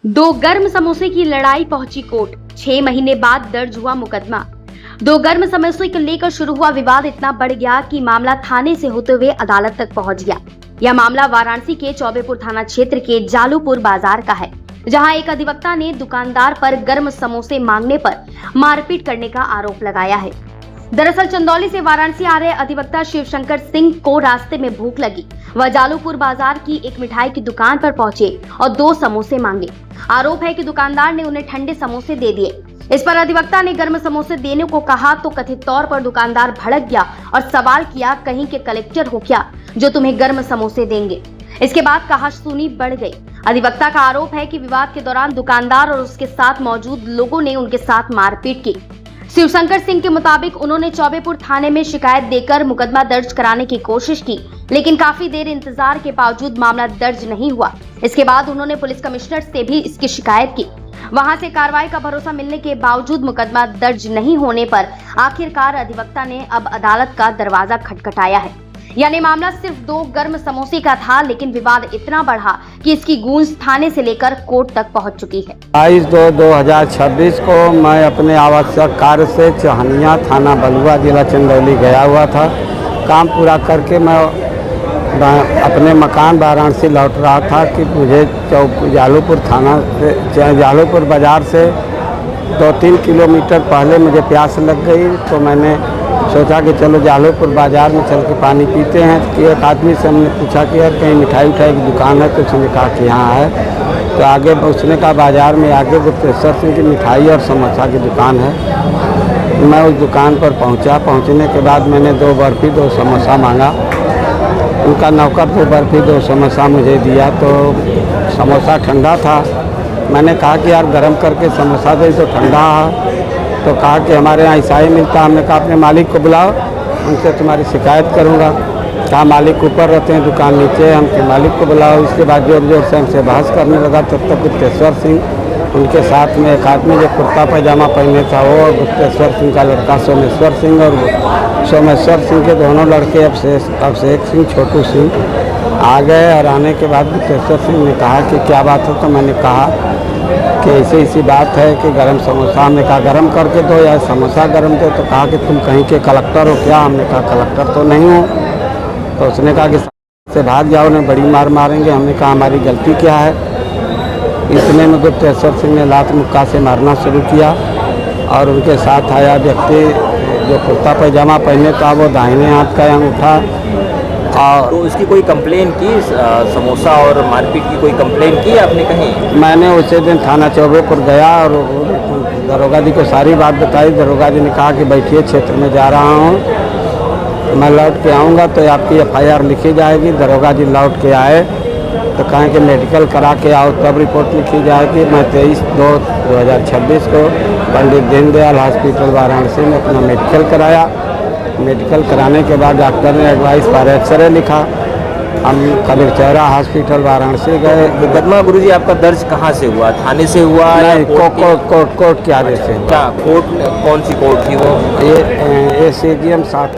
दो गर्म समोसे की लड़ाई पहुंची कोर्ट। 6 महीने बाद दर्ज हुआ मुकदमा। दो गर्म समोसे को लेकर शुरू हुआ विवाद इतना बढ़ गया कि मामला थाने से होते हुए अदालत तक पहुंच गया। यह मामला वाराणसी के चौबेपुर थाना क्षेत्र के जालूपुर बाजार का है, जहां एक अधिवक्ता ने दुकानदार पर गर्म समोसे मांगने पर मारपीट करने का आरोप लगाया है। दरअसल चंदौली से वाराणसी आ रहे अधिवक्ता शिवशंकर सिंह को रास्ते में भूख लगी। वह जालूपुर बाजार की एक मिठाई की दुकान पर पहुंचे और 2 समोसे मांगे। आरोप है कि दुकानदार ने उन्हें ठंडे समोसे दे दिए। इस पर अधिवक्ता ने गर्म समोसे देने को कहा तो कथित तौर पर दुकानदार भड़क गया और सवाल किया, कहीं के कलेक्टर हो क्या जो तुम्हें गर्म समोसे देंगे। इसके बाद कहासुनी बढ़ गई। अधिवक्ता का आरोप है कि विवाद के दौरान दुकानदार और उसके साथ मौजूद लोगों ने उनके साथ मारपीट की। शिवशंकर सिंह के मुताबिक उन्होंने चौबेपुर थाने में शिकायत देकर मुकदमा दर्ज कराने की कोशिश की, लेकिन काफी देर इंतजार के बावजूद मामला दर्ज नहीं हुआ। इसके बाद उन्होंने पुलिस कमिश्नर से भी इसकी शिकायत की। वहां से कार्रवाई का भरोसा मिलने के बावजूद मुकदमा दर्ज नहीं होने पर आखिरकार अधिवक्ता ने अब अदालत का दरवाजा खटखटाया है। यानी मामला सिर्फ 2 गर्म समोसे का था, लेकिन विवाद इतना बढ़ा कि इसकी गूंज थाने से लेकर कोर्ट तक पहुंच चुकी है। 22/2/2026 को मैं अपने आवश्यक कार्य से चहनिया थाना बलुआ जिला चंदौली गया हुआ था। काम पूरा करके मैं अपने मकान वाराणसी लौट रहा था कि मुझे जालूपुर थाना से जालूपुर बाज़ार से 2-3 किलोमीटर पहले मुझे प्यास लग गई, तो मैंने सोचा कि चलो जालूपुर बाज़ार में चल के पानी पीते हैं। कि एक आदमी से हमने पूछा कि यार कहीं मिठाई उठाई की दुकान है, तो उसने कहा कि यहाँ है। तो आगे उसने कहा बाज़ार में आगे गुप्तेश्वर सिंह की मिठाई और समोसा की दुकान है। मैं उस दुकान पर पहुँचा। पहुँचने के बाद मैंने 2 बर्फ़ी 2 समोसा मांगा। उनका नौकर 2 बर्फ़ी 2 समोसा मुझे दिया, तो समोसा ठंडा था। मैंने कहा कि यार गर्म करके समोसा दे, तो ठंडा है। तो कहा कि हमारे यहाँ ऐसा ही मिलता। हमने कहा अपने मालिक को बुलाओ, उनसे तुम्हारी शिकायत करूँगा। कहा मालिक ऊपर रहते हैं, दुकान नीचे है, हमके मालिक को बुलाओ। इसके बाद जोर जोर से हमसे बहस करने लगा। तब तक गुप्तेश्वर सिंह, उनके साथ में एक आदमी जो कुर्ता पैजामा पहने था वो, और गुप्तेश्वर सिंह का लड़का सोमेश्वर सिंह, और सोमेश्वर सिंह के दोनों लड़के अभिषेक सिंह, छोटू सिंह आ गए। और आने के बाद गुप्तेश्वर सिंह ने कहा कि क्या बात है। तो मैंने कहा कि ऐसी बात है कि गरम समोसा, हमने कहा गरम करके दो या समोसा गरम दो। तो कहा कि तुम कहीं के कलेक्टर हो क्या। हमने कहा कलेक्टर तो नहीं हूँ। तो उसने कहा कि से भाग जाओ, ने बड़ी मार मारेंगे। हमने कहा हमारी गलती क्या है। इतने में गुप्तेश्वर सिंह ने लात मुक्का से मारना शुरू किया, और उनके साथ आया व्यक्ति जो कुर्ता पैजामा पहने था वो दाहिने हाथ का अंगूठा। और तो इसकी कोई कंप्लेन की, समोसा और मारपीट की कोई कंप्लेन की आपने कहीं? मैंने उसी दिन थाना चौबेपुर गया और दरोगा जी को सारी बात बताई। दरोगा जी ने कहा कि बैठिए, क्षेत्र में जा रहा हूँ, मैं लौट के आऊँगा तो आपकी FIR लिखी जाएगी। दरोगा जी लौट के आए तो कहें कि मेडिकल करा के आओ तब रिपोर्ट लिखी जाएगी। मैं 23/2/2026 को पंडित दीनदयाल हॉस्पिटल वाराणसी में अपना मेडिकल कराया। मेडिकल कराने के बाद डॉक्टर ने एडवाइस पर एक्सरे लिखा। हम कबीरचौरा हॉस्पिटल वाराणसी गए। मुकदमा गुरुजी आपका दर्ज कहाँ से हुआ? थाने से हुआ? नहीं, कोर्ट के आदेश से। क्या कोर्ट, कौन सी कोर्ट थी वो? ये CGM 7